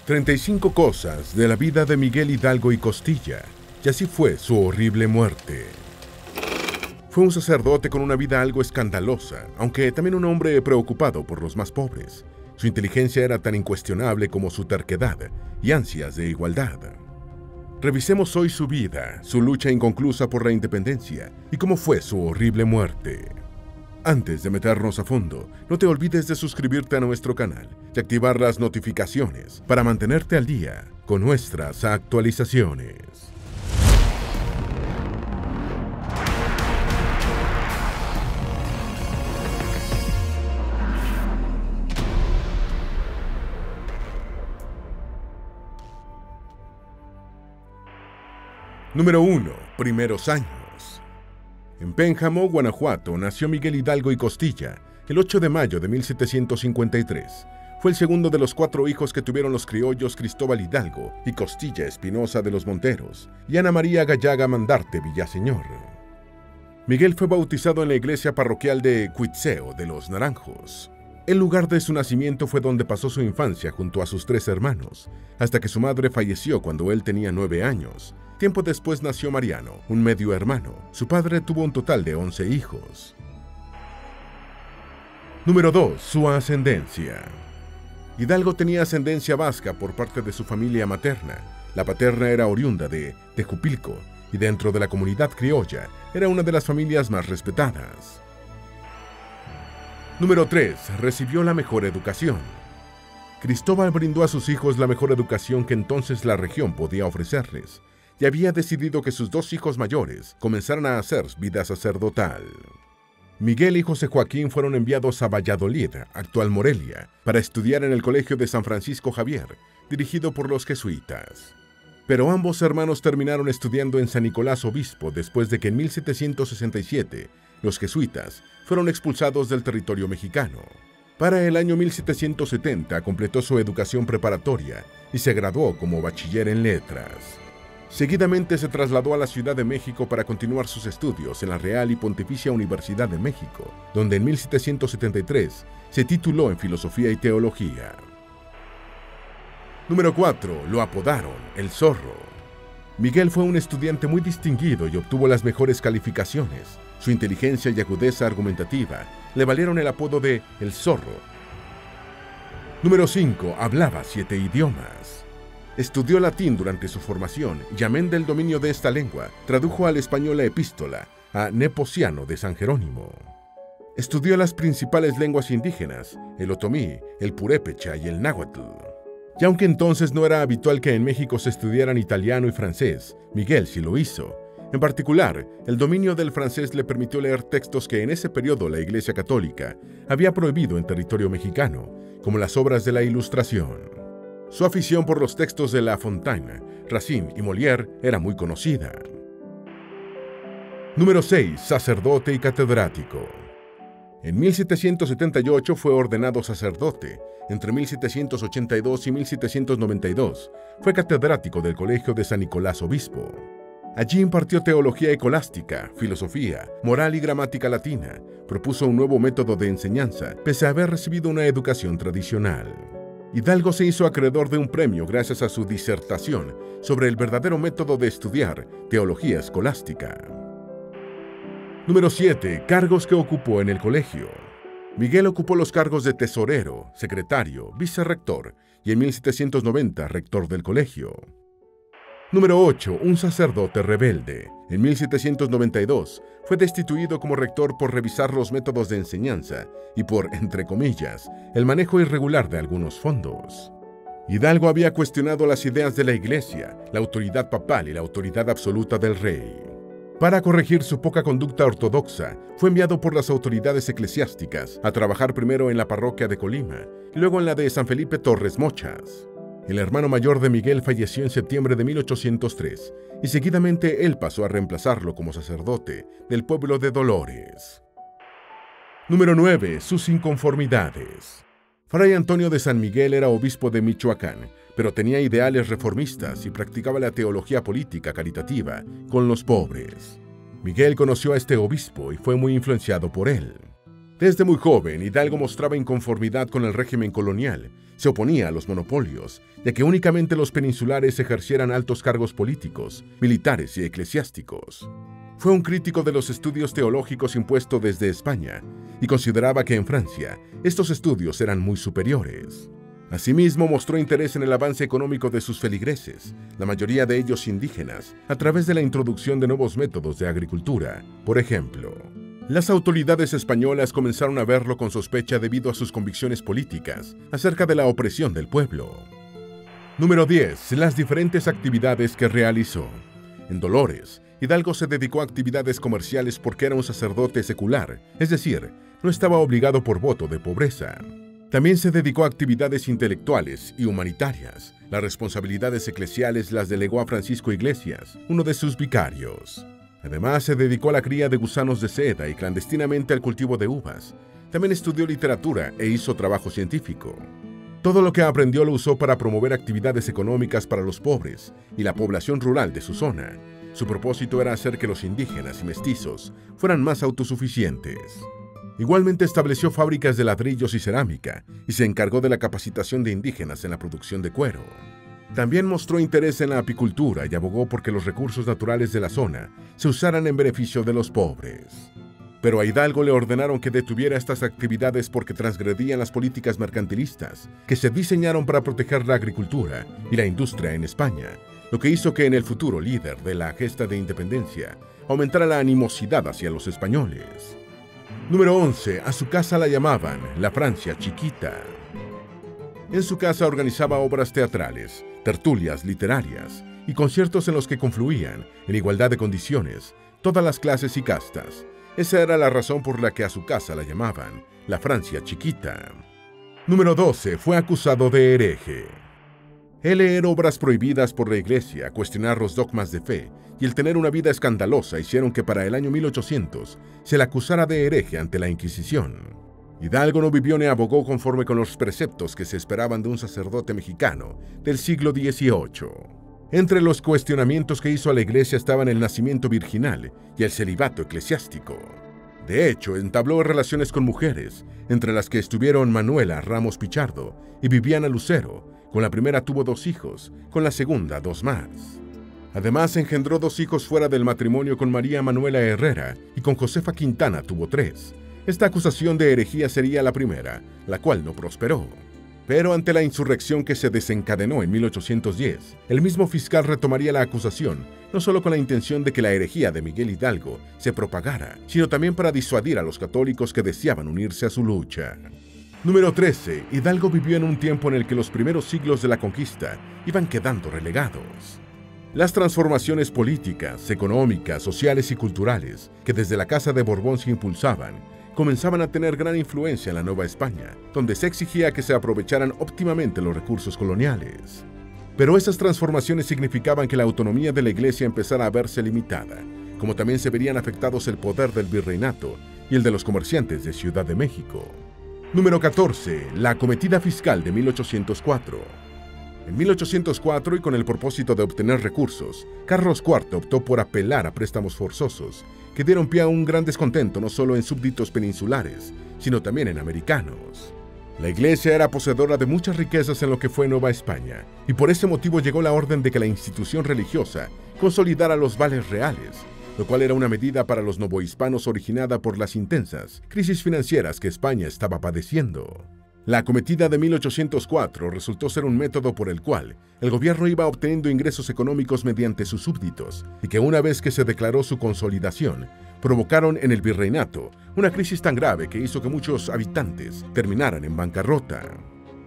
35 cosas de la vida de Miguel Hidalgo y Costilla, y así fue su horrible muerte. Fue un sacerdote con una vida algo escandalosa, aunque también un hombre preocupado por los más pobres. Su inteligencia era tan incuestionable como su terquedad y ansias de igualdad. Revisemos hoy su vida, su lucha inconclusa por la independencia y cómo fue su horrible muerte. Antes de meternos a fondo, no te olvides de suscribirte a nuestro canal y activar las notificaciones para mantenerte al día con nuestras actualizaciones. Número 1. Primeros años. En Pénjamo, Guanajuato, nació Miguel Hidalgo y Costilla el 8 de mayo de 1753. Fue el segundo de los 4 hijos que tuvieron los criollos Cristóbal Hidalgo y Costilla Espinosa de los Monteros y Ana María Gallaga Mandarte Villaseñor. Miguel fue bautizado en la iglesia parroquial de Cuitzeo de los Naranjos. El lugar de su nacimiento fue donde pasó su infancia junto a sus 3 hermanos, hasta que su madre falleció cuando él tenía 9 años. Tiempo después nació Mariano, un medio hermano. Su padre tuvo un total de 11 hijos. Número 2. Su ascendencia. Hidalgo tenía ascendencia vasca por parte de su familia materna. La paterna era oriunda de Tejupilco y dentro de la comunidad criolla era una de las familias más respetadas. Número 3. Recibió la mejor educación. Cristóbal brindó a sus hijos la mejor educación que entonces la región podía ofrecerles, y había decidido que sus 2 hijos mayores comenzaran a hacer vida sacerdotal. Miguel y José Joaquín fueron enviados a Valladolid, actual Morelia, para estudiar en el Colegio de San Francisco Javier, dirigido por los jesuitas. Pero ambos hermanos terminaron estudiando en San Nicolás Obispo después de que en 1767 los jesuitas fueron expulsados del territorio mexicano. Para el año 1770 completó su educación preparatoria y se graduó como bachiller en letras. Seguidamente se trasladó a la Ciudad de México para continuar sus estudios en la Real y Pontificia Universidad de México, donde en 1773 se tituló en Filosofía y Teología. Número 4. Lo apodaron El Zorro. Miguel fue un estudiante muy distinguido y obtuvo las mejores calificaciones. Su inteligencia y agudeza argumentativa le valieron el apodo de El Zorro. Número 5. Hablaba 7 idiomas. Estudió latín durante su formación y, amén del dominio de esta lengua, tradujo al español la epístola a Nepociano de San Jerónimo. Estudió las principales lenguas indígenas, el otomí, el purépecha y el náhuatl. Y aunque entonces no era habitual que en México se estudiaran italiano y francés, Miguel sí lo hizo. En particular, el dominio del francés le permitió leer textos que en ese periodo la Iglesia Católica había prohibido en territorio mexicano, como las obras de la Ilustración. Su afición por los textos de La Fontaine, Racine y Molière era muy conocida. Número 6. Sacerdote y catedrático. En 1778 fue ordenado sacerdote. Entre 1782 y 1792 fue catedrático del Colegio de San Nicolás Obispo. Allí impartió teología escolástica, filosofía, moral y gramática latina. Propuso un nuevo método de enseñanza, pese a haber recibido una educación tradicional. Hidalgo se hizo acreedor de un premio gracias a su disertación sobre el verdadero método de estudiar teología escolástica. Número 7. Cargos que ocupó en el colegio. Miguel ocupó los cargos de tesorero, secretario, vicerrector y en 1790 rector del colegio. Número 8. Un sacerdote rebelde. En 1792 fue destituido como rector por revisar los métodos de enseñanza y por, entre comillas, el manejo irregular de algunos fondos. Hidalgo había cuestionado las ideas de la Iglesia, la autoridad papal y la autoridad absoluta del rey. Para corregir su poca conducta ortodoxa, fue enviado por las autoridades eclesiásticas a trabajar primero en la parroquia de Colima y luego en la de San Felipe Torres Mochas. El hermano mayor de Miguel falleció en septiembre de 1803 y seguidamente él pasó a reemplazarlo como sacerdote del pueblo de Dolores. Número 9. Sus inconformidades. Fray Antonio de San Miguel era obispo de Michoacán, pero tenía ideales reformistas y practicaba la teología política caritativa con los pobres. Miguel conoció a este obispo y fue muy influenciado por él. Desde muy joven, Hidalgo mostraba inconformidad con el régimen colonial, se oponía a los monopolios, de que únicamente los peninsulares ejercieran altos cargos políticos, militares y eclesiásticos. Fue un crítico de los estudios teológicos impuestos desde España y consideraba que en Francia estos estudios eran muy superiores. Asimismo, mostró interés en el avance económico de sus feligreses, la mayoría de ellos indígenas, a través de la introducción de nuevos métodos de agricultura. Por ejemplo, las autoridades españolas comenzaron a verlo con sospecha debido a sus convicciones políticas acerca de la opresión del pueblo. Número 10. Las diferentes actividades que realizó. En Dolores, Hidalgo se dedicó a actividades comerciales porque era un sacerdote secular, es decir, no estaba obligado por voto de pobreza. También se dedicó a actividades intelectuales y humanitarias. Las responsabilidades eclesiales las delegó a Francisco Iglesias, uno de sus vicarios. Además, se dedicó a la cría de gusanos de seda y clandestinamente al cultivo de uvas. También estudió literatura e hizo trabajo científico. Todo lo que aprendió lo usó para promover actividades económicas para los pobres y la población rural de su zona. Su propósito era hacer que los indígenas y mestizos fueran más autosuficientes. Igualmente estableció fábricas de ladrillos y cerámica y se encargó de la capacitación de indígenas en la producción de cuero. También mostró interés en la apicultura y abogó porque los recursos naturales de la zona se usaran en beneficio de los pobres. Pero a Hidalgo le ordenaron que detuviera estas actividades porque transgredían las políticas mercantilistas que se diseñaron para proteger la agricultura y la industria en España, lo que hizo que en el futuro líder de la gesta de independencia aumentara la animosidad hacia los españoles. Número 11. A su casa la llamaban la Francia Chiquita. En su casa organizaba obras teatrales, tertulias literarias y conciertos en los que confluían, en igualdad de condiciones, todas las clases y castas. Esa era la razón por la que a su casa la llamaban la Francia Chiquita. Número 12. Fue acusado de hereje. El leer obras prohibidas por la Iglesia, cuestionar los dogmas de fe y el tener una vida escandalosa hicieron que para el año 1800 se le acusara de hereje ante la Inquisición. Hidalgo no vivió ni abogó conforme con los preceptos que se esperaban de un sacerdote mexicano del siglo XVIII. Entre los cuestionamientos que hizo a la Iglesia estaban el nacimiento virginal y el celibato eclesiástico. De hecho, entabló relaciones con mujeres, entre las que estuvieron Manuela Ramos Pichardo y Viviana Lucero. Con la primera tuvo 2 hijos, con la segunda 2 más. Además, engendró 2 hijos fuera del matrimonio con María Manuela Herrera y con Josefa Quintana tuvo 3. Esta acusación de herejía sería la primera, la cual no prosperó. Pero ante la insurrección que se desencadenó en 1810, el mismo fiscal retomaría la acusación, no solo con la intención de que la herejía de Miguel Hidalgo se propagara, sino también para disuadir a los católicos que deseaban unirse a su lucha. Número 13. Hidalgo vivió en un tiempo en el que los primeros siglos de la conquista iban quedando relegados. Las transformaciones políticas, económicas, sociales y culturales que desde la Casa de Borbón se impulsaban, comenzaban a tener gran influencia en la Nueva España, donde se exigía que se aprovecharan óptimamente los recursos coloniales. Pero esas transformaciones significaban que la autonomía de la Iglesia empezara a verse limitada, como también se verían afectados el poder del virreinato y el de los comerciantes de Ciudad de México. Número 14. La acometida fiscal de 1804. En 1804, y con el propósito de obtener recursos, Carlos IV optó por apelar a préstamos forzosos, que dieron pie a un gran descontento no solo en súbditos peninsulares, sino también en americanos. La Iglesia era poseedora de muchas riquezas en lo que fue Nueva España, y por ese motivo llegó la orden de que la institución religiosa consolidara los vales reales, lo cual era una medida para los novohispanos originada por las intensas crisis financieras que España estaba padeciendo. La acometida de 1804 resultó ser un método por el cual el gobierno iba obteniendo ingresos económicos mediante sus súbditos, y que una vez que se declaró su consolidación, provocaron en el virreinato una crisis tan grave que hizo que muchos habitantes terminaran en bancarrota.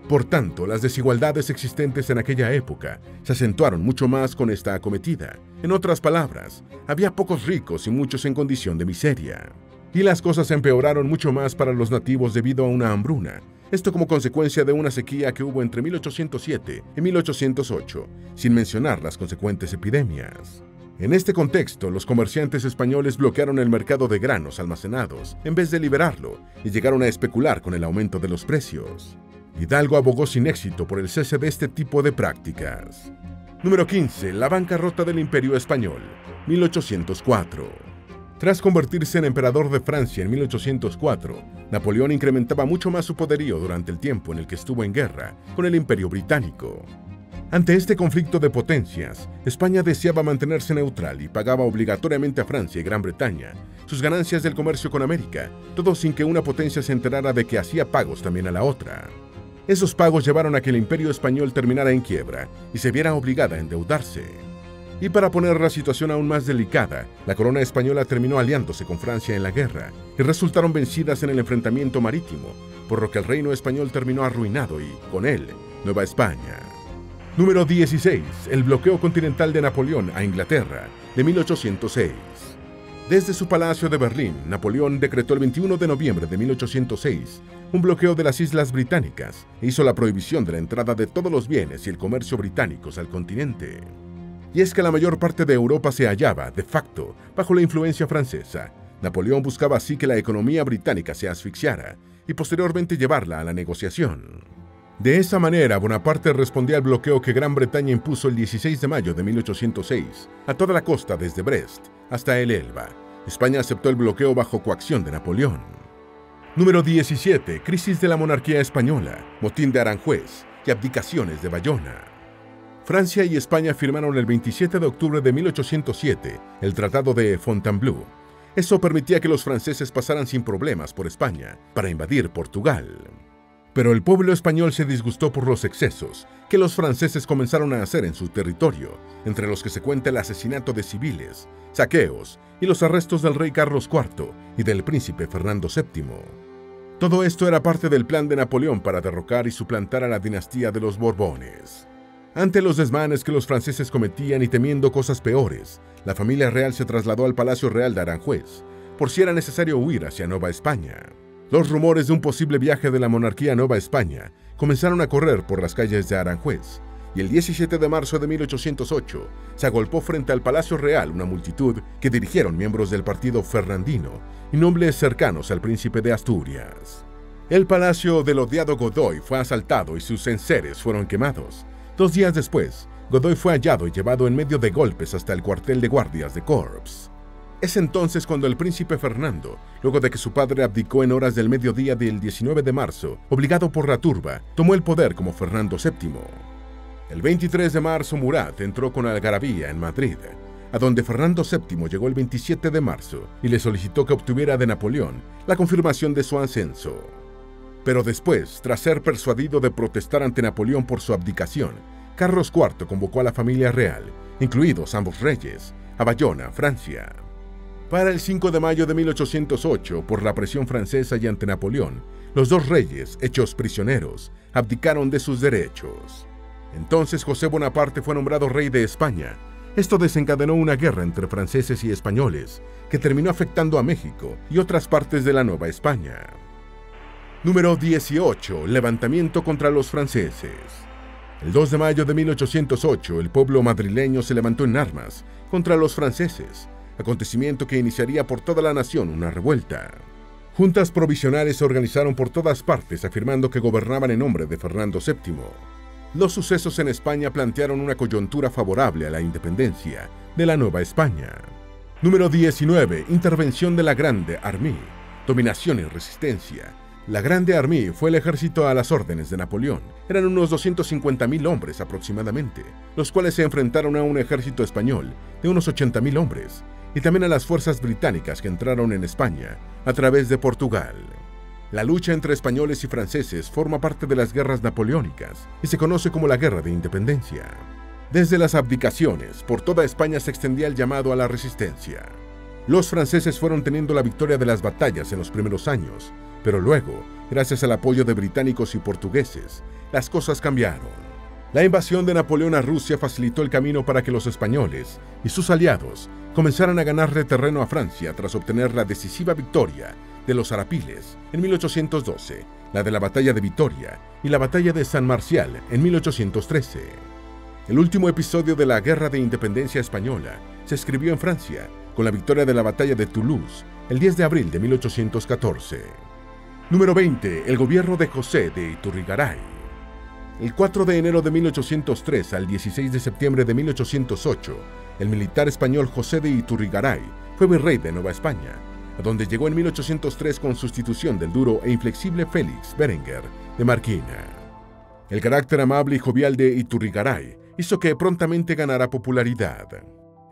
Por tanto, las desigualdades existentes en aquella época se acentuaron mucho más con esta acometida. En otras palabras, había pocos ricos y muchos en condición de miseria. Y las cosas empeoraron mucho más para los nativos debido a una hambruna. Esto como consecuencia de una sequía que hubo entre 1807 y 1808, sin mencionar las consecuentes epidemias. En este contexto, los comerciantes españoles bloquearon el mercado de granos almacenados en vez de liberarlo y llegaron a especular con el aumento de los precios. Hidalgo abogó sin éxito por el cese de este tipo de prácticas. Número 15. La bancarrota del Imperio Español, 1804. Tras convertirse en emperador de Francia en 1804, Napoleón incrementaba mucho más su poderío durante el tiempo en el que estuvo en guerra con el Imperio Británico. Ante este conflicto de potencias, España deseaba mantenerse neutral y pagaba obligatoriamente a Francia y Gran Bretaña sus ganancias del comercio con América, todo sin que una potencia se enterara de que hacía pagos también a la otra. Esos pagos llevaron a que el Imperio español terminara en quiebra y se viera obligada a endeudarse. Y para poner la situación aún más delicada, la corona española terminó aliándose con Francia en la guerra y resultaron vencidas en el enfrentamiento marítimo, por lo que el reino español terminó arruinado y, con él, Nueva España. Número 16. El bloqueo continental de Napoleón a Inglaterra, de 1806. Desde su palacio de Berlín, Napoleón decretó el 21 de noviembre de 1806 un bloqueo de las islas británicas e hizo la prohibición de la entrada de todos los bienes y el comercio británicos al continente. Y es que la mayor parte de Europa se hallaba, de facto, bajo la influencia francesa. Napoleón buscaba así que la economía británica se asfixiara y posteriormente llevarla a la negociación. De esa manera, Bonaparte respondía al bloqueo que Gran Bretaña impuso el 16 de mayo de 1806 a toda la costa desde Brest hasta el Elba. España aceptó el bloqueo bajo coacción de Napoleón. Número 17. Crisis de la monarquía española, motín de Aranjuez y abdicaciones de Bayona. Francia y España firmaron el 27 de octubre de 1807 el Tratado de Fontainebleau. Eso permitía que los franceses pasaran sin problemas por España para invadir Portugal. Pero el pueblo español se disgustó por los excesos que los franceses comenzaron a hacer en su territorio, entre los que se cuenta el asesinato de civiles, saqueos y los arrestos del rey Carlos IV y del príncipe Fernando VII. Todo esto era parte del plan de Napoleón para derrocar y suplantar a la dinastía de los Borbones. Ante los desmanes que los franceses cometían y temiendo cosas peores, la familia real se trasladó al Palacio Real de Aranjuez, por si era necesario huir hacia Nueva España. Los rumores de un posible viaje de la monarquía a Nueva España comenzaron a correr por las calles de Aranjuez, y el 17 de marzo de 1808 se agolpó frente al Palacio Real una multitud que dirigieron miembros del partido fernandino y nobles cercanos al príncipe de Asturias. El palacio del odiado Godoy fue asaltado y sus enseres fueron quemados. 2 días después, Godoy fue hallado y llevado en medio de golpes hasta el cuartel de guardias de Corps. Es entonces cuando el príncipe Fernando, luego de que su padre abdicó en horas del mediodía del 19 de marzo, obligado por la turba, tomó el poder como Fernando VII. El 23 de marzo Murat entró con algarabía en Madrid, a donde Fernando VII llegó el 27 de marzo y le solicitó que obtuviera de Napoleón la confirmación de su ascenso. Pero después, tras ser persuadido de protestar ante Napoleón por su abdicación, Carlos IV convocó a la familia real, incluidos ambos reyes, a Bayona, Francia. Para el 5 de mayo de 1808, por la presión francesa y ante Napoleón, los 2 reyes, hechos prisioneros, abdicaron de sus derechos. Entonces José Bonaparte fue nombrado rey de España. Esto desencadenó una guerra entre franceses y españoles, que terminó afectando a México y otras partes de la Nueva España. Número 18. Levantamiento contra los franceses. El 2 de mayo de 1808, el pueblo madrileño se levantó en armas contra los franceses, acontecimiento que iniciaría por toda la nación una revuelta. Juntas provisionales se organizaron por todas partes afirmando que gobernaban en nombre de Fernando VII. Los sucesos en España plantearon una coyuntura favorable a la independencia de la Nueva España. Número 19. Intervención de la Grande Armée. Dominación y resistencia. La Grande Armée fue el ejército a las órdenes de Napoleón. Eran unos 250.000 hombres aproximadamente, los cuales se enfrentaron a un ejército español de unos 80.000 hombres, y también a las fuerzas británicas que entraron en España a través de Portugal. La lucha entre españoles y franceses forma parte de las guerras napoleónicas y se conoce como la Guerra de Independencia. Desde las abdicaciones, por toda España se extendía el llamado a la resistencia. Los franceses fueron teniendo la victoria de las batallas en los primeros años, pero luego, gracias al apoyo de británicos y portugueses, las cosas cambiaron. La invasión de Napoleón a Rusia facilitó el camino para que los españoles y sus aliados comenzaran a ganarle terreno a Francia tras obtener la decisiva victoria de los Arapiles en 1812, la de la Batalla de Vitoria y la Batalla de San Marcial en 1813. El último episodio de la Guerra de Independencia Española se escribió en Francia, con la victoria de la Batalla de Toulouse el 10 de abril de 1814. Número 20. El gobierno de José de Iturrigaray. El 4 de enero de 1803 al 16 de septiembre de 1808, el militar español José de Iturrigaray fue virrey de Nueva España, a donde llegó en 1803 con sustitución del duro e inflexible Félix Berenguer de Marquina. El carácter amable y jovial de Iturrigaray hizo que prontamente ganara popularidad.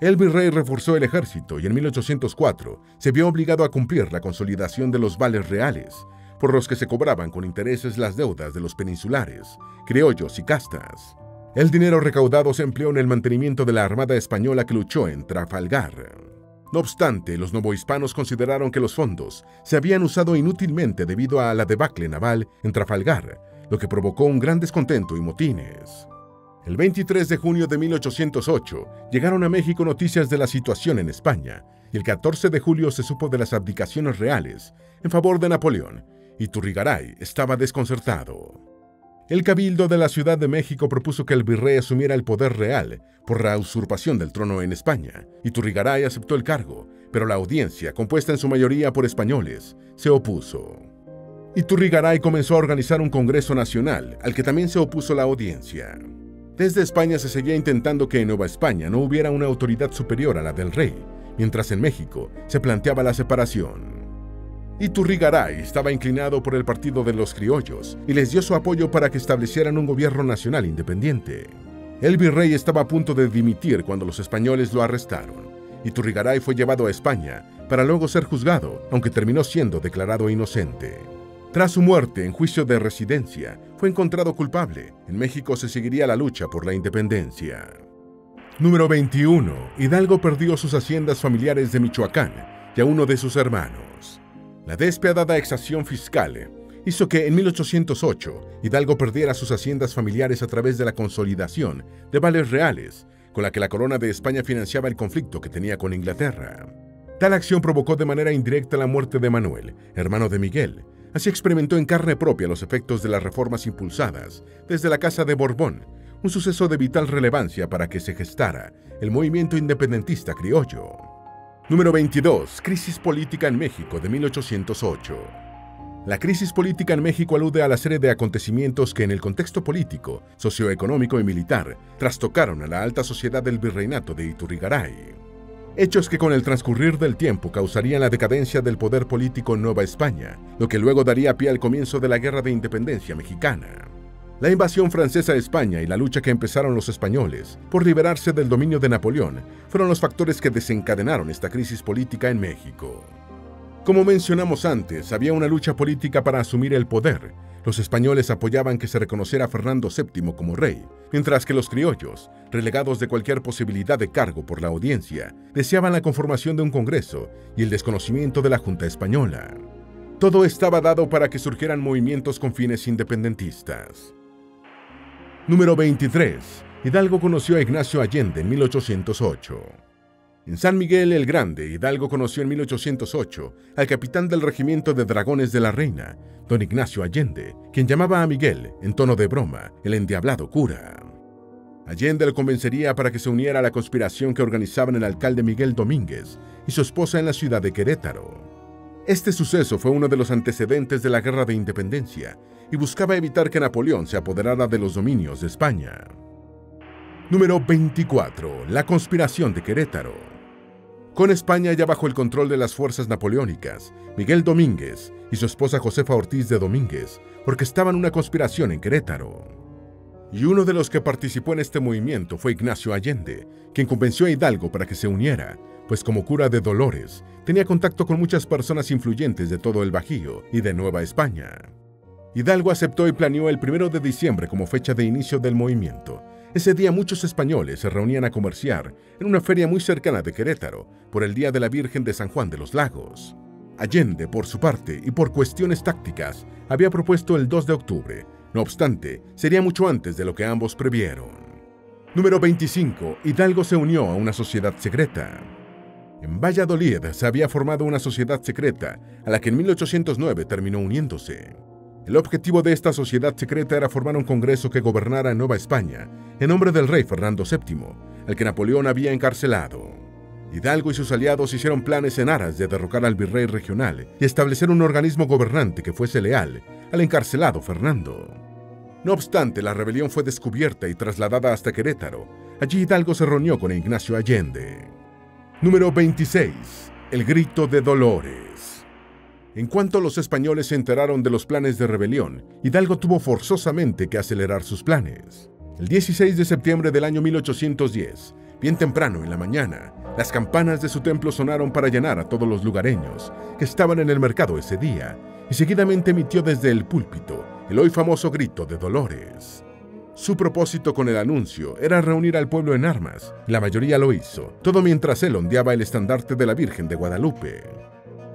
El virrey reforzó el ejército y en 1804 se vio obligado a cumplir la consolidación de los vales reales, por los que se cobraban con intereses las deudas de los peninsulares, criollos y castas. El dinero recaudado se empleó en el mantenimiento de la Armada Española que luchó en Trafalgar. No obstante, los novohispanos consideraron que los fondos se habían usado inútilmente debido a la debacle naval en Trafalgar, lo que provocó un gran descontento y motines. El 23 de junio de 1808 llegaron a México noticias de la situación en España, y el 14 de julio se supo de las abdicaciones reales en favor de Napoleón. Iturrigaray estaba desconcertado. El Cabildo de la Ciudad de México propuso que el virrey asumiera el poder real por la usurpación del trono en España. Iturrigaray aceptó el cargo, pero la audiencia, compuesta en su mayoría por españoles, se opuso. Iturrigaray comenzó a organizar un Congreso Nacional, al que también se opuso la audiencia. Desde España se seguía intentando que en Nueva España no hubiera una autoridad superior a la del rey, mientras en México se planteaba la separación. Iturrigaray estaba inclinado por el partido de los criollos y les dio su apoyo para que establecieran un gobierno nacional independiente. El virrey estaba a punto de dimitir cuando los españoles lo arrestaron. Iturrigaray fue llevado a España para luego ser juzgado, aunque terminó siendo declarado inocente. Tras su muerte en juicio de residencia, fue encontrado culpable. En México se seguiría la lucha por la independencia. Número 21. Hidalgo perdió sus haciendas familiares de Michoacán y a uno de sus hermanos. La despiadada exacción fiscal hizo que en 1808 Hidalgo perdiera sus haciendas familiares a través de la consolidación de vales reales, con la que la corona de España financiaba el conflicto que tenía con Inglaterra. Tal acción provocó de manera indirecta la muerte de Manuel, hermano de Miguel. Así experimentó en carne propia los efectos de las reformas impulsadas desde la Casa de Borbón, un suceso de vital relevancia para que se gestara el movimiento independentista criollo. Número 22. Crisis política en México de 1808. La crisis política en México alude a la serie de acontecimientos que en el contexto político, socioeconómico y militar trastocaron a la alta sociedad del virreinato de Iturrigaray. Hechos que con el transcurrir del tiempo causarían la decadencia del poder político en Nueva España, lo que luego daría pie al comienzo de la Guerra de Independencia mexicana. La invasión francesa a España y la lucha que empezaron los españoles por liberarse del dominio de Napoleón fueron los factores que desencadenaron esta crisis política en México. Como mencionamos antes, había una lucha política para asumir el poder. Los españoles apoyaban que se reconociera a Fernando VII como rey, mientras que los criollos, relegados de cualquier posibilidad de cargo por la audiencia, deseaban la conformación de un congreso y el desconocimiento de la Junta Española. Todo estaba dado para que surgieran movimientos con fines independentistas. Número 23. Hidalgo conoció a Ignacio Allende en 1808. En San Miguel el Grande, Hidalgo conoció en 1808 al capitán del regimiento de dragones de la Reina, don Ignacio Allende, quien llamaba a Miguel, en tono de broma, el endiablado cura. Allende lo convencería para que se uniera a la conspiración que organizaban el alcalde Miguel Domínguez y su esposa en la ciudad de Querétaro. Este suceso fue uno de los antecedentes de la Guerra de Independencia y buscaba evitar que Napoleón se apoderara de los dominios de España. Número 24. La conspiración de Querétaro. Con España ya bajo el control de las fuerzas napoleónicas, Miguel Domínguez y su esposa Josefa Ortiz de Domínguez orquestaban una conspiración en Querétaro. Y uno de los que participó en este movimiento fue Ignacio Allende, quien convenció a Hidalgo para que se uniera, pues como cura de Dolores, tenía contacto con muchas personas influyentes de todo el Bajío y de Nueva España. Hidalgo aceptó y planeó el 1 de diciembre como fecha de inicio del movimiento. Ese día muchos españoles se reunían a comerciar en una feria muy cercana de Querétaro por el Día de la Virgen de San Juan de los Lagos. Allende, por su parte, y por cuestiones tácticas, había propuesto el 2 de octubre. No obstante, sería mucho antes de lo que ambos previeron. Número 25. Hidalgo se unió a una sociedad secreta. En Valladolid se había formado una sociedad secreta a la que en 1809 terminó uniéndose. El objetivo de esta sociedad secreta era formar un congreso que gobernara en Nueva España en nombre del rey Fernando VII, al que Napoleón había encarcelado. Hidalgo y sus aliados hicieron planes en aras de derrocar al virrey regional y establecer un organismo gobernante que fuese leal al encarcelado Fernando. No obstante, la rebelión fue descubierta y trasladada hasta Querétaro. Allí Hidalgo se reunió con Ignacio Allende. Número 26. El grito de Dolores. En cuanto los españoles se enteraron de los planes de rebelión, Hidalgo tuvo forzosamente que acelerar sus planes. El 16 de septiembre del año 1810, bien temprano en la mañana, las campanas de su templo sonaron para llenar a todos los lugareños que estaban en el mercado ese día, y seguidamente emitió desde el púlpito el hoy famoso grito de Dolores. Su propósito con el anuncio era reunir al pueblo en armas, y la mayoría lo hizo, todo mientras él ondeaba el estandarte de la Virgen de Guadalupe.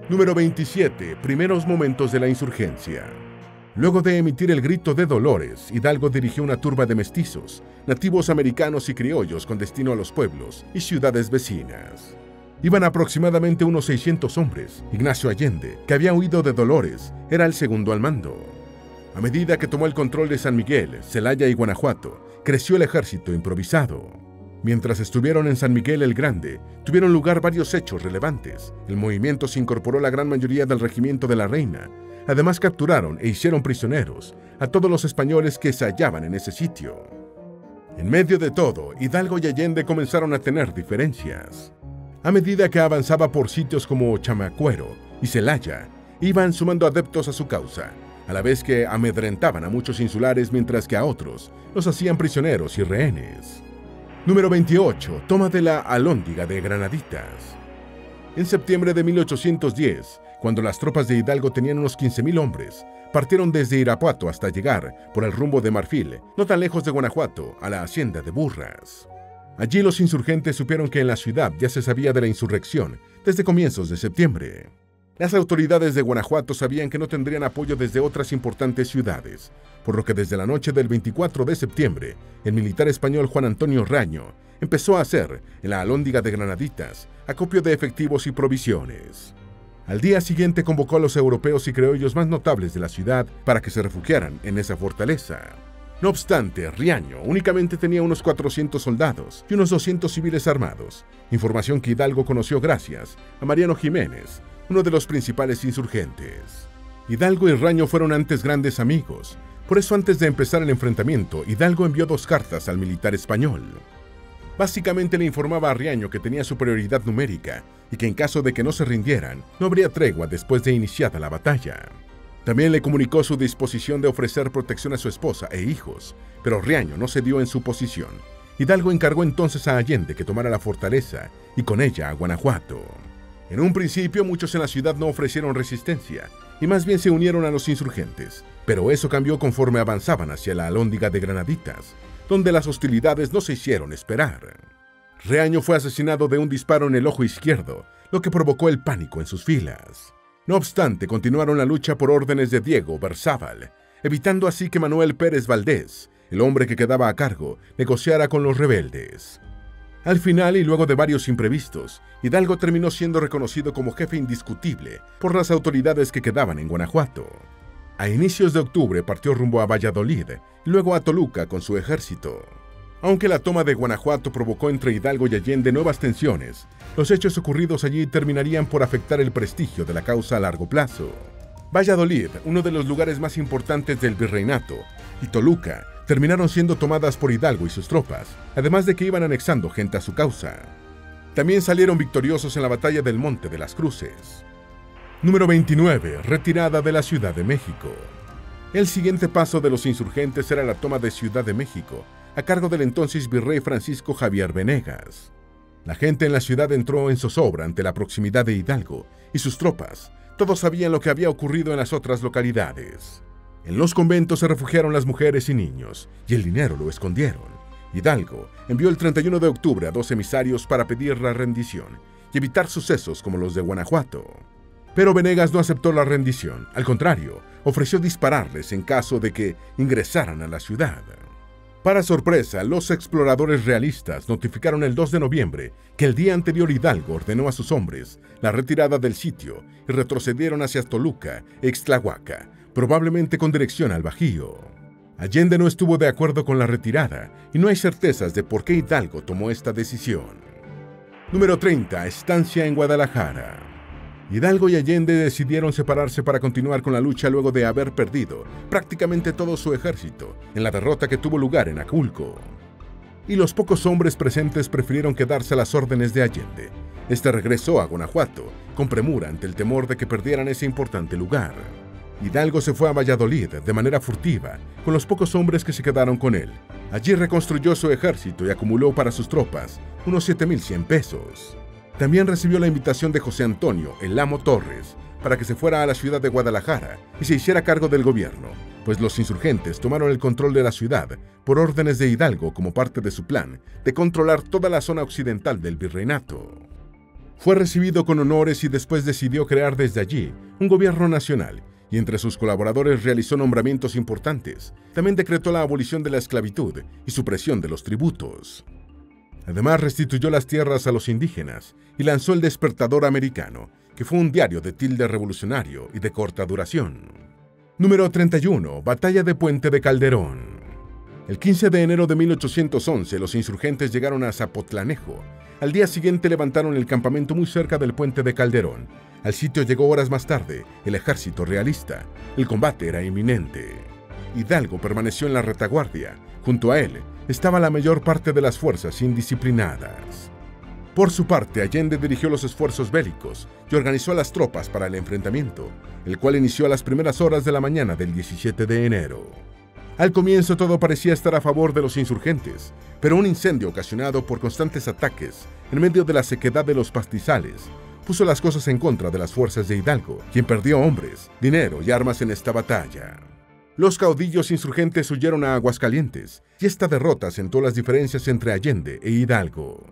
Número 27. Primeros momentos de la insurgencia. Luego de emitir el grito de Dolores, Hidalgo dirigió una turba de mestizos, nativos americanos y criollos con destino a los pueblos y ciudades vecinas. Iban aproximadamente unos 600 hombres. Ignacio Allende, que había huido de Dolores, era el segundo al mando. A medida que tomó el control de San Miguel, Celaya y Guanajuato, creció el ejército improvisado. Mientras estuvieron en San Miguel el Grande, tuvieron lugar varios hechos relevantes. El movimiento se incorporó la gran mayoría del regimiento de la Reina. Además capturaron e hicieron prisioneros a todos los españoles que se hallaban en ese sitio. En medio de todo, Hidalgo y Allende comenzaron a tener diferencias. A medida que avanzaba por sitios como Chamacuero y Celaya, iban sumando adeptos a su causa, a la vez que amedrentaban a muchos insulares mientras que a otros los hacían prisioneros y rehenes. Número 28. Toma de la Alhóndiga de Granaditas. En septiembre de 1810, cuando las tropas de Hidalgo tenían unos 15,000 hombres, partieron desde Irapuato hasta llegar, por el rumbo de Marfil, no tan lejos de Guanajuato, a la hacienda de Burras. Allí los insurgentes supieron que en la ciudad ya se sabía de la insurrección desde comienzos de septiembre. Las autoridades de Guanajuato sabían que no tendrían apoyo desde otras importantes ciudades, por lo que desde la noche del 24 de septiembre, el militar español Juan Antonio Raño empezó a hacer, en la Alhóndiga de Granaditas, acopio de efectivos y provisiones. Al día siguiente convocó a los europeos y criollos más notables de la ciudad para que se refugiaran en esa fortaleza. No obstante, Riaño únicamente tenía unos 400 soldados y unos 200 civiles armados, información que Hidalgo conoció gracias a Mariano Jiménez, uno de los principales insurgentes. Hidalgo y Raño fueron antes grandes amigos, por eso antes de empezar el enfrentamiento, Hidalgo envió 2 cartas al militar español. Básicamente le informaba a Riaño que tenía superioridad numérica y que en caso de que no se rindieran, no habría tregua después de iniciada la batalla. También le comunicó su disposición de ofrecer protección a su esposa e hijos, pero Riaño no cedió en su posición. Hidalgo encargó entonces a Allende que tomara la fortaleza y con ella a Guanajuato. En un principio muchos en la ciudad no ofrecieron resistencia y más bien se unieron a los insurgentes, pero eso cambió conforme avanzaban hacia la Alhóndiga de Granaditas, donde las hostilidades no se hicieron esperar. Riaño fue asesinado de un disparo en el ojo izquierdo, lo que provocó el pánico en sus filas. No obstante, continuaron la lucha por órdenes de Diego Berzábal, evitando así que Manuel Pérez Valdés, el hombre que quedaba a cargo, negociara con los rebeldes. Al final, y luego de varios imprevistos, Hidalgo terminó siendo reconocido como jefe indiscutible por las autoridades que quedaban en Guanajuato. A inicios de octubre partió rumbo a Valladolid y luego a Toluca con su ejército. Aunque la toma de Guanajuato provocó entre Hidalgo y Allende nuevas tensiones, los hechos ocurridos allí terminarían por afectar el prestigio de la causa a largo plazo. Valladolid, uno de los lugares más importantes del virreinato, y Toluca terminaron siendo tomadas por Hidalgo y sus tropas, además de que iban anexando gente a su causa. También salieron victoriosos en la batalla del Monte de las Cruces. Número 29. Retirada de la Ciudad de México. El siguiente paso de los insurgentes era la toma de Ciudad de México, a cargo del entonces virrey Francisco Javier Venegas. La gente en la ciudad entró en zozobra ante la proximidad de Hidalgo y sus tropas. Todos sabían lo que había ocurrido en las otras localidades. En los conventos se refugiaron las mujeres y niños, y el dinero lo escondieron. Hidalgo envió el 31 de octubre a 2 emisarios para pedir la rendición y evitar sucesos como los de Guanajuato. Pero Venegas no aceptó la rendición, al contrario, ofreció dispararles en caso de que ingresaran a la ciudad. Para sorpresa, los exploradores realistas notificaron el 2 de noviembre que el día anterior Hidalgo ordenó a sus hombres la retirada del sitio y retrocedieron hacia Toluca e Ixtlahuaca, probablemente con dirección al Bajío. Allende no estuvo de acuerdo con la retirada y no hay certezas de por qué Hidalgo tomó esta decisión. Número 30. Estancia en Guadalajara. Hidalgo y Allende decidieron separarse para continuar con la lucha luego de haber perdido prácticamente todo su ejército en la derrota que tuvo lugar en Aculco. Y los pocos hombres presentes prefirieron quedarse a las órdenes de Allende, Este regresó a Guanajuato con premura ante el temor de que perdieran ese importante lugar. Hidalgo se fue a Valladolid de manera furtiva, con los pocos hombres que se quedaron con él. Allí reconstruyó su ejército y acumuló para sus tropas unos 7,100 pesos. También recibió la invitación de José Antonio El Amo Torres para que se fuera a la ciudad de Guadalajara y se hiciera cargo del gobierno, pues los insurgentes tomaron el control de la ciudad por órdenes de Hidalgo como parte de su plan de controlar toda la zona occidental del virreinato. Fue recibido con honores y después decidió crear desde allí un gobierno nacional y entre sus colaboradores realizó nombramientos importantes. También decretó la abolición de la esclavitud y supresión de los tributos. Además, restituyó las tierras a los indígenas y lanzó el Despertador Americano, que fue un diario de tilde revolucionario y de corta duración. Número 31. Batalla de Puente de Calderón. El 15 de enero de 1811, los insurgentes llegaron a Zapotlanejo. Al día siguiente levantaron el campamento muy cerca del Puente de Calderón. Al sitio llegó horas más tarde el ejército realista. El combate era inminente. Hidalgo permaneció en la retaguardia. Junto a él estaba la mayor parte de las fuerzas indisciplinadas. Por su parte, Allende dirigió los esfuerzos bélicos y organizó a las tropas para el enfrentamiento, el cual inició a las primeras horas de la mañana del 17 de enero. Al comienzo todo parecía estar a favor de los insurgentes, pero un incendio ocasionado por constantes ataques en medio de la sequedad de los pastizales puso las cosas en contra de las fuerzas de Hidalgo, quien perdió hombres, dinero y armas en esta batalla. Los caudillos insurgentes huyeron a Aguascalientes y esta derrota asentó las diferencias entre Allende e Hidalgo.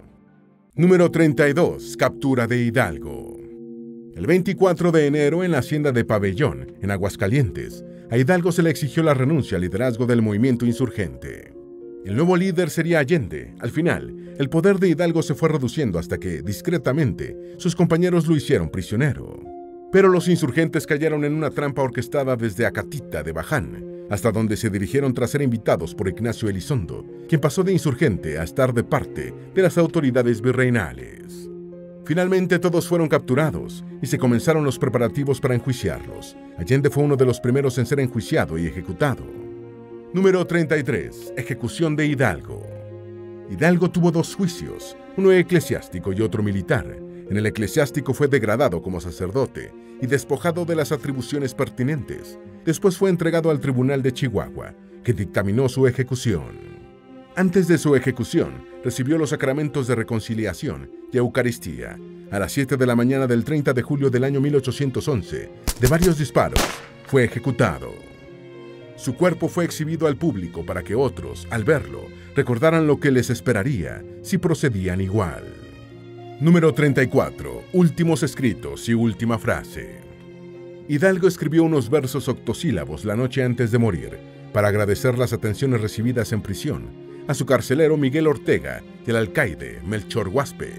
Número 32. Captura de Hidalgo. El 24 de enero, en la hacienda de Pabellón, en Aguascalientes, a Hidalgo se le exigió la renuncia al liderazgo del movimiento insurgente. El nuevo líder sería Allende. Al final, el poder de Hidalgo se fue reduciendo hasta que, discretamente, sus compañeros lo hicieron prisionero. Pero los insurgentes cayeron en una trampa orquestada desde Acatita de Baján, hasta donde se dirigieron tras ser invitados por Ignacio Elizondo, quien pasó de insurgente a estar de parte de las autoridades virreinales. Finalmente todos fueron capturados y se comenzaron los preparativos para enjuiciarlos. Allende fue uno de los primeros en ser enjuiciado y ejecutado. Número 33. Ejecución de Hidalgo. Hidalgo tuvo dos juicios, uno eclesiástico y otro militar. En el eclesiástico fue degradado como sacerdote y despojado de las atribuciones pertinentes. Después fue entregado al Tribunal de Chihuahua, que dictaminó su ejecución. Antes de su ejecución, recibió los sacramentos de reconciliación y Eucaristía. A las 7 de la mañana del 30 de julio del año 1811, de varios disparos, fue ejecutado. Su cuerpo fue exhibido al público para que otros, al verlo, recordaran lo que les esperaría si procedían igual. Número 34. Últimos escritos y última frase. Hidalgo escribió unos versos octosílabos la noche antes de morir para agradecer las atenciones recibidas en prisión a su carcelero Miguel Ortega y al alcaide Melchor Guaspe.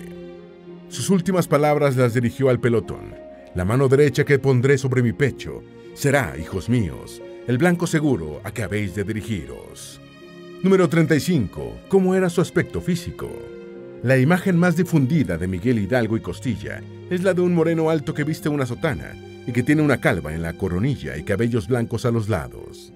Sus últimas palabras las dirigió al pelotón. La mano derecha que pondré sobre mi pecho será, hijos míos, el blanco seguro a que habéis de dirigiros. Número 35. ¿Cómo era su aspecto físico? La imagen más difundida de Miguel Hidalgo y Costilla es la de un moreno alto que viste una sotana y que tiene una calva en la coronilla y cabellos blancos a los lados.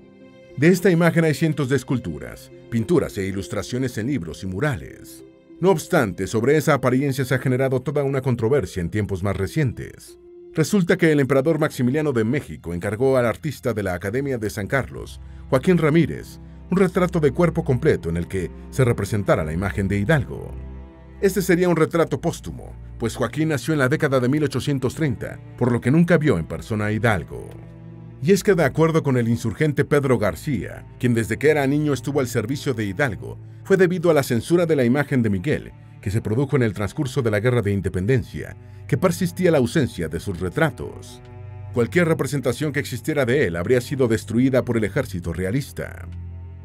De esta imagen hay cientos de esculturas, pinturas e ilustraciones en libros y murales. No obstante, sobre esa apariencia se ha generado toda una controversia en tiempos más recientes. Resulta que el emperador Maximiliano de México encargó al artista de la Academia de San Carlos, Joaquín Ramírez, un retrato de cuerpo completo en el que se representara la imagen de Hidalgo. Este sería un retrato póstumo, pues Joaquín nació en la década de 1830, por lo que nunca vio en persona a Hidalgo. Y es que de acuerdo con el insurgente Pedro García, quien desde que era niño estuvo al servicio de Hidalgo, fue debido a la censura de la imagen de Miguel, que se produjo en el transcurso de la Guerra de Independencia, que persistía la ausencia de sus retratos. Cualquier representación que existiera de él habría sido destruida por el ejército realista.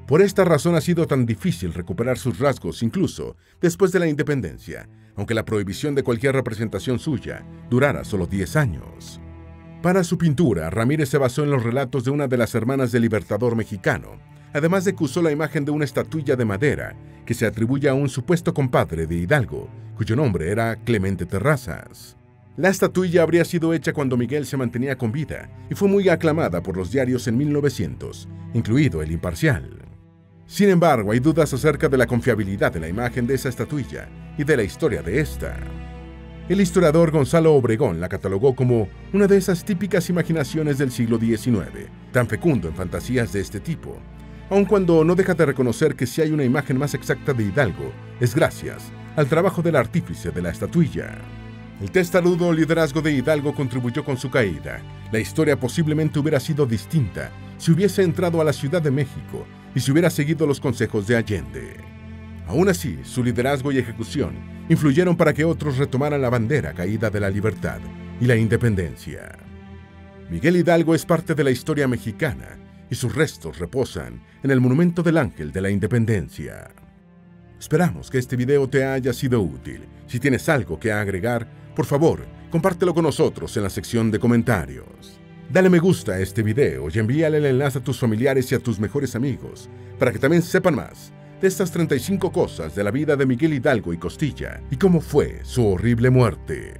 Por esta razón ha sido tan difícil recuperar sus rasgos incluso después de la independencia, aunque la prohibición de cualquier representación suya durara solo 10 años. Para su pintura, Ramírez se basó en los relatos de una de las hermanas del libertador mexicano, además de que usó la imagen de una estatuilla de madera que se atribuye a un supuesto compadre de Hidalgo, cuyo nombre era Clemente Terrazas. La estatuilla habría sido hecha cuando Miguel se mantenía con vida y fue muy aclamada por los diarios en 1900, incluido El Imparcial. Sin embargo, hay dudas acerca de la confiabilidad de la imagen de esa estatuilla y de la historia de esta. El historiador Gonzalo Obregón la catalogó como una de esas típicas imaginaciones del siglo XIX, tan fecundo en fantasías de este tipo, aun cuando no deja de reconocer que si hay una imagen más exacta de Hidalgo, es gracias al trabajo del artífice de la estatuilla. El testarudo liderazgo de Hidalgo contribuyó con su caída. La historia posiblemente hubiera sido distinta si hubiese entrado a la Ciudad de México y si hubiera seguido los consejos de Allende. Aún así, su liderazgo y ejecución influyeron para que otros retomaran la bandera caída de la libertad y la independencia. Miguel Hidalgo es parte de la historia mexicana y sus restos reposan en el Monumento del Ángel de la Independencia. Esperamos que este video te haya sido útil. Si tienes algo que agregar, por favor, compártelo con nosotros en la sección de comentarios. Dale me gusta a este video y envíale el enlace a tus familiares y a tus mejores amigos para que también sepan más de estas 35 cosas de la vida de Miguel Hidalgo y Costilla y cómo fue su horrible muerte.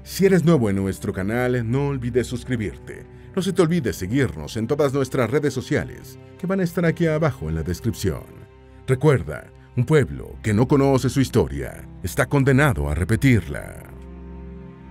Si eres nuevo en nuestro canal, no olvides suscribirte. No se te olvide seguirnos en todas nuestras redes sociales, que van a estar aquí abajo en la descripción. Recuerda, un pueblo que no conoce su historia está condenado a repetirla.